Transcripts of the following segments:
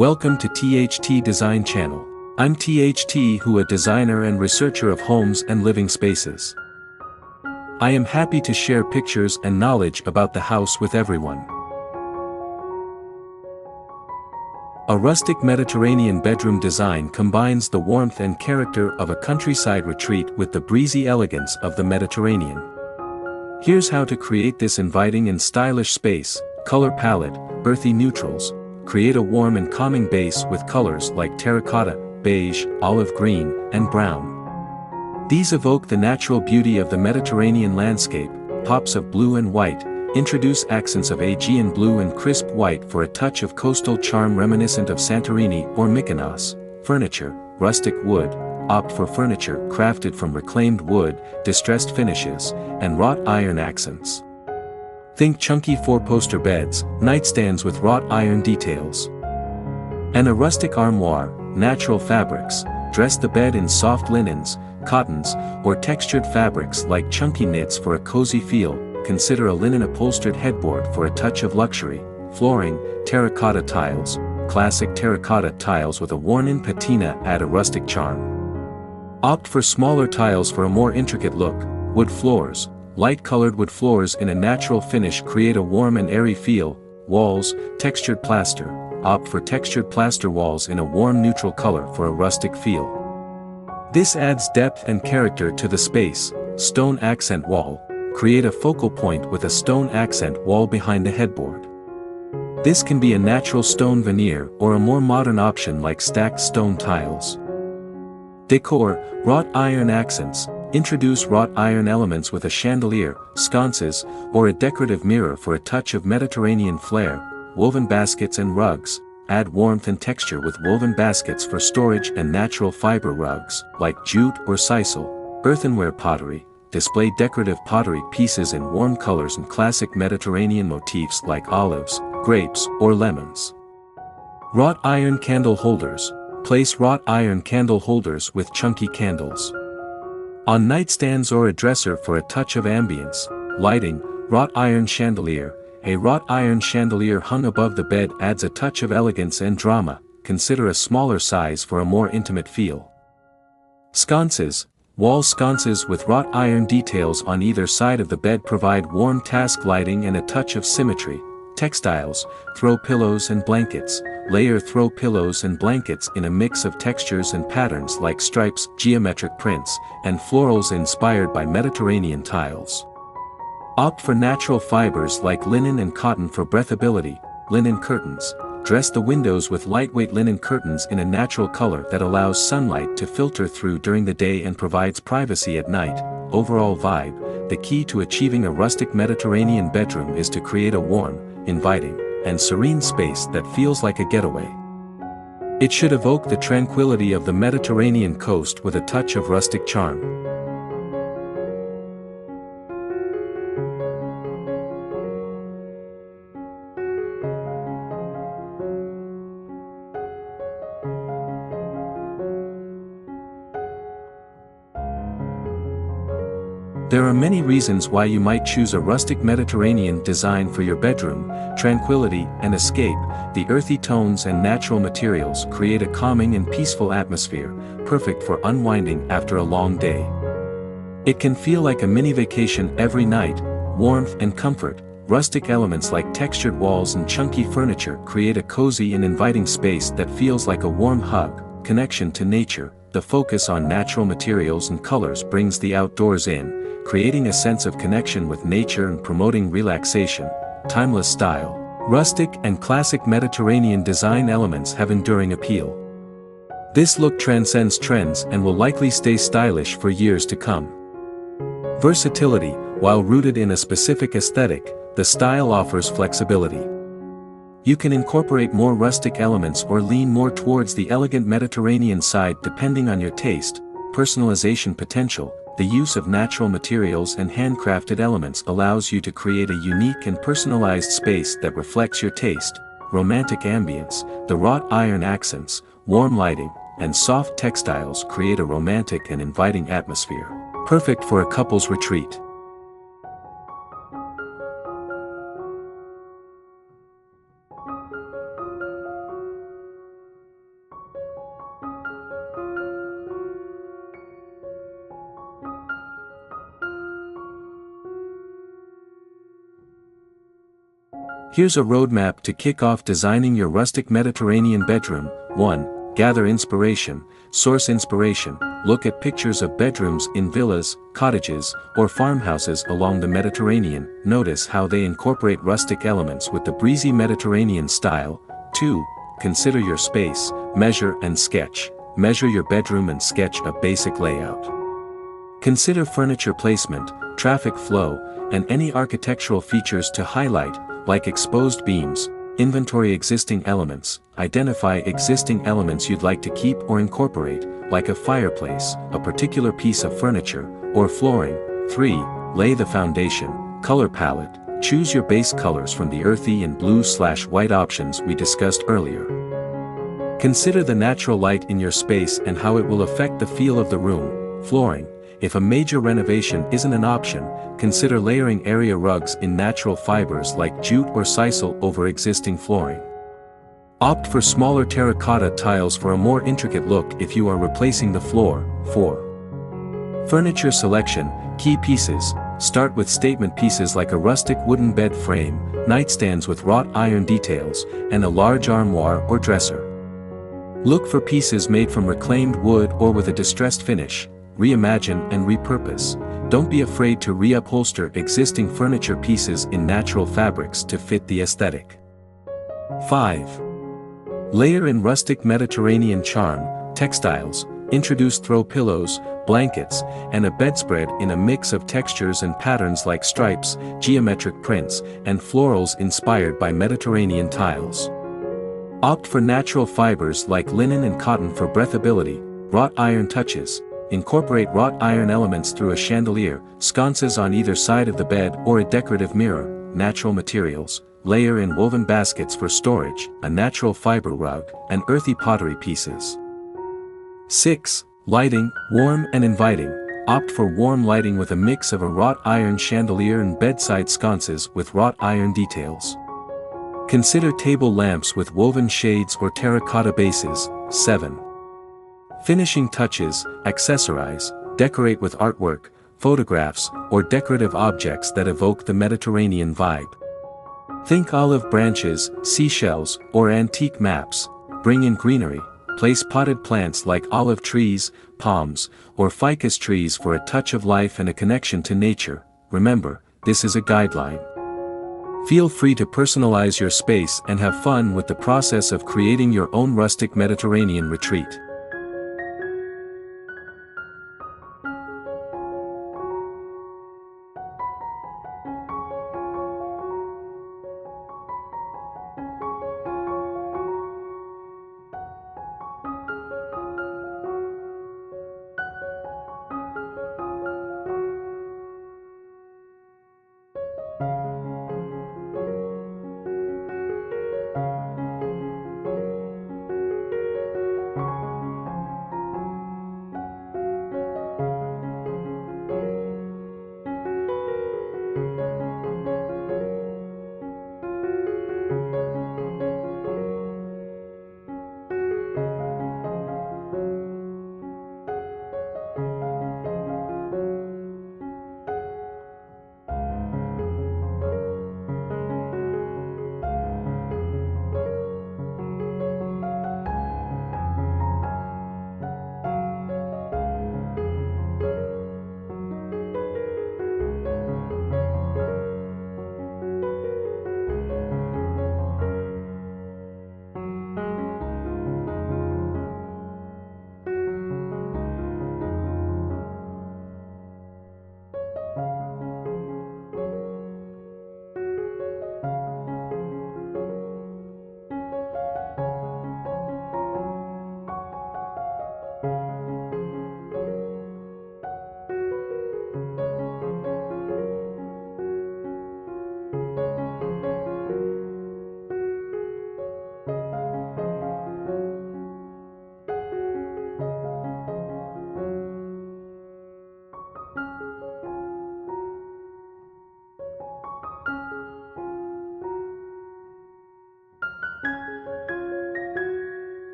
Welcome to THT Design Channel. I'm THT who a designer and researcher of homes and living spaces. I am happy to share pictures and knowledge about the house with everyone. A rustic Mediterranean bedroom design combines the warmth and character of a countryside retreat with the breezy elegance of the Mediterranean. Here's how to create this inviting and stylish space. Color palette, earthy neutrals. Create a warm and calming base with colors like terracotta, beige, olive green, and brown. These evoke the natural beauty of the Mediterranean landscape. Pops of blue and white. Introduce accents of Aegean blue and crisp white for a touch of coastal charm reminiscent of Santorini or Mykonos. Furniture, rustic wood. Opt for furniture crafted from reclaimed wood, distressed finishes, and wrought iron accents. Think chunky four-poster beds, nightstands with wrought iron details. And a rustic armoire, natural fabrics. Dress the bed in soft linens, cottons, or textured fabrics like chunky knits for a cozy feel. Consider a linen upholstered headboard for a touch of luxury. Flooring, terracotta tiles. Classic terracotta tiles with a worn-in patina add a rustic charm. Opt for smaller tiles for a more intricate look. Wood floors. Light-colored wood floors in a natural finish create a warm and airy feel. Walls, textured plaster. Opt for textured plaster walls in a warm neutral color for a rustic feel. This adds depth and character to the space. Stone accent wall. Create a focal point with a stone accent wall behind the headboard. This can be a natural stone veneer or a more modern option like stacked stone tiles. Decor, wrought iron accents. Introduce wrought iron elements with a chandelier, sconces, or a decorative mirror for a touch of Mediterranean flair. Woven baskets and rugs. Add warmth and texture with woven baskets for storage and natural fiber rugs, like jute or sisal. Earthenware pottery. Display decorative pottery pieces in warm colors and classic Mediterranean motifs like olives, grapes, or lemons. Wrought iron candle holders. Place wrought iron candle holders with chunky candles on nightstands or a dresser for a touch of ambience. Lighting, wrought iron chandelier. A wrought iron chandelier hung above the bed adds a touch of elegance and drama. Consider a smaller size for a more intimate feel. Sconces. Wall sconces with wrought iron details on either side of the bed provide warm task lighting and a touch of symmetry. Textiles, throw pillows and blankets. Layer throw pillows and blankets in a mix of textures and patterns like stripes, geometric prints, and florals inspired by Mediterranean tiles. Opt for natural fibers like linen and cotton for breathability. Linen curtains. Dress the windows with lightweight linen curtains in a natural color that allows sunlight to filter through during the day and provides privacy at night. Overall vibe, the key to achieving a rustic Mediterranean bedroom is to create a warm, inviting, and serene space that feels like a getaway. It should evoke the tranquility of the Mediterranean coast with a touch of rustic charm. There are many reasons why you might choose a rustic Mediterranean design for your bedroom. Tranquility and escape. The earthy tones and natural materials create a calming and peaceful atmosphere, perfect for unwinding after a long day. It can feel like a mini vacation every night. Warmth and comfort. Rustic elements like textured walls and chunky furniture create a cozy and inviting space that feels like a warm hug. Connection to nature. The focus on natural materials and colors brings the outdoors in, creating a sense of connection with nature and promoting relaxation. Timeless style. Rustic and classic Mediterranean design elements have enduring appeal. This look transcends trends and will likely stay stylish for years to come. Versatility. While rooted in a specific aesthetic, the style offers flexibility. You can incorporate more rustic elements or lean more towards the elegant Mediterranean side depending on your taste. Personalization potential. The use of natural materials and handcrafted elements allows you to create a unique and personalized space that reflects your taste. Romantic ambience. The wrought iron accents, warm lighting, and soft textiles create a romantic and inviting atmosphere, perfect for a couple's retreat. Here's a roadmap to kick off designing your rustic Mediterranean bedroom. 1. Gather inspiration. Source inspiration. Look at pictures of bedrooms in villas, cottages, or farmhouses along the Mediterranean. Notice how they incorporate rustic elements with the breezy Mediterranean style. 2. Consider your space. Measure and sketch. Measure your bedroom and sketch a basic layout. Consider furniture placement, traffic flow, and any architectural features to highlight, like exposed beams. Inventory existing elements. Identify existing elements you'd like to keep or incorporate, like a fireplace, a particular piece of furniture, or flooring. 3. Lay the foundation. Color palette. Choose your base colors from the earthy and blue/white options we discussed earlier. Consider the natural light in your space and how it will affect the feel of the room. Flooring. If a major renovation isn't an option, consider layering area rugs in natural fibers like jute or sisal over existing flooring. Opt for smaller terracotta tiles for a more intricate look if you are replacing the floor. 4. Furniture selection. Key pieces. Start with statement pieces like a rustic wooden bed frame, nightstands with wrought iron details, and a large armoire or dresser. Look for pieces made from reclaimed wood or with a distressed finish. Reimagine and repurpose. Don't be afraid to reupholster existing furniture pieces in natural fabrics to fit the aesthetic. 5. Layer in rustic Mediterranean charm. Textiles. Introduce throw pillows, blankets, and a bedspread in a mix of textures and patterns like stripes, geometric prints, and florals inspired by Mediterranean tiles. Opt for natural fibers like linen and cotton for breathability. Wrought iron touches. Incorporate wrought iron elements through a chandelier, sconces on either side of the bed or a decorative mirror. Natural materials. Layer in woven baskets for storage, a natural fiber rug, and earthy pottery pieces. 6. Lighting, warm and inviting. Opt for warm lighting with a mix of a wrought iron chandelier and bedside sconces with wrought iron details. Consider table lamps with woven shades or terracotta bases. 7. Finishing touches. Accessorize, decorate with artwork, photographs, or decorative objects that evoke the Mediterranean vibe. Think olive branches, seashells, or antique maps. Bring in greenery. Place potted plants like olive trees, palms, or ficus trees for a touch of life and a connection to nature. Remember, this is a guideline. Feel free to personalize your space and have fun with the process of creating your own rustic Mediterranean retreat.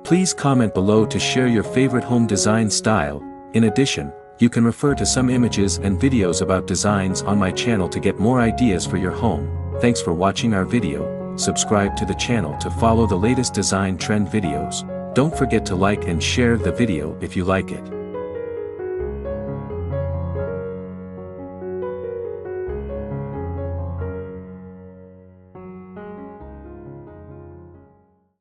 Please comment below to share your favorite home design style. In addition, you can refer to some images and videos about designs on my channel to get more ideas for your home. Thanks for watching our video. Subscribe to the channel to follow the latest design trend videos. Don't forget to like and share the video if you like it.